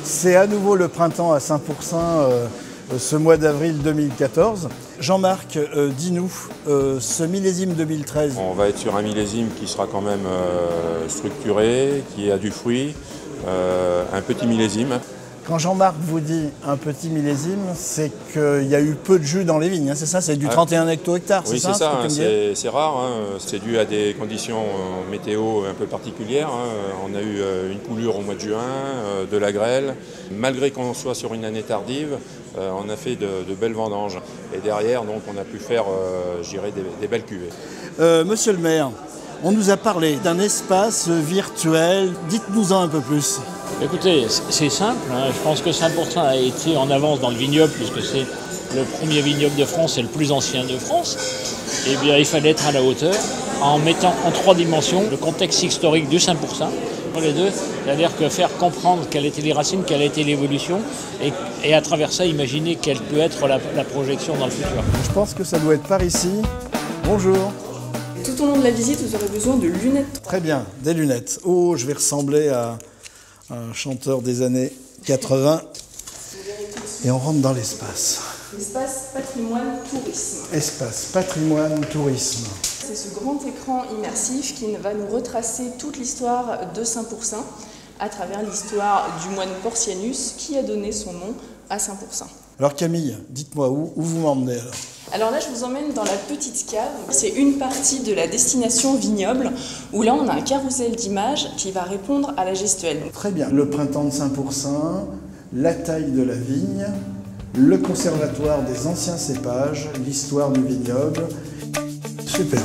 C'est à nouveau le printemps à Saint-Pourçain ce mois d'avril 2014. Jean-Marc, dis-nous, ce millésime 2013. On va être sur un millésime qui sera quand même structuré, qui a du fruit, un petit millésime. Quand Jean-Marc vous dit un petit millésime, c'est qu'il y a eu peu de jus dans les vignes, hein, c'est ça? C'est du 31 hecto-hectares, oui, c'est ça? C'est rare, hein, c'est dû à des conditions météo un peu particulières. Hein. On a eu une coulure au mois de juin, de la grêle. Malgré qu'on soit sur une année tardive, on a fait de belles vendanges. Et derrière, donc, on a pu faire, je dirais, des belles cuvées. Monsieur le maire, on nous a parlé d'un espace virtuel. Dites-nous-en un peu plus. Écoutez, c'est simple, hein. Je pense que Saint-Pourçain a été en avance dans le vignoble puisque c'est le premier vignoble de France et le plus ancien de France. Eh bien, il fallait être à la hauteur en mettant en 3 dimensions le contexte historique du Saint-Pourçain, les deux, c'est-à-dire que faire comprendre quelles étaient les racines, quelle a été l'évolution et à travers ça, imaginer quelle peut être la projection dans le futur. Je pense que ça doit être par ici. Bonjour. Tout au long de la visite, vous aurez besoin de lunettes. Très bien, des lunettes. Oh, je vais ressembler à un chanteur des années 80. Et on rentre dans l'espace. L'espace patrimoine tourisme. Espace patrimoine tourisme. C'est ce grand écran immersif qui va nous retracer toute l'histoire de Saint-Pourçain à travers l'histoire du moine Porcianus qui a donné son nom à Saint-Pourçain. Alors Camille, dites-moi où vous m'emmenez alors? Alors là, je vous emmène dans la petite cave. C'est une partie de la destination vignoble où là, on a un carrousel d'images qui va répondre à la gestuelle. Très bien. Le printemps de Saint-Pourçain, la taille de la vigne, le conservatoire des anciens cépages, l'histoire du vignoble. Super.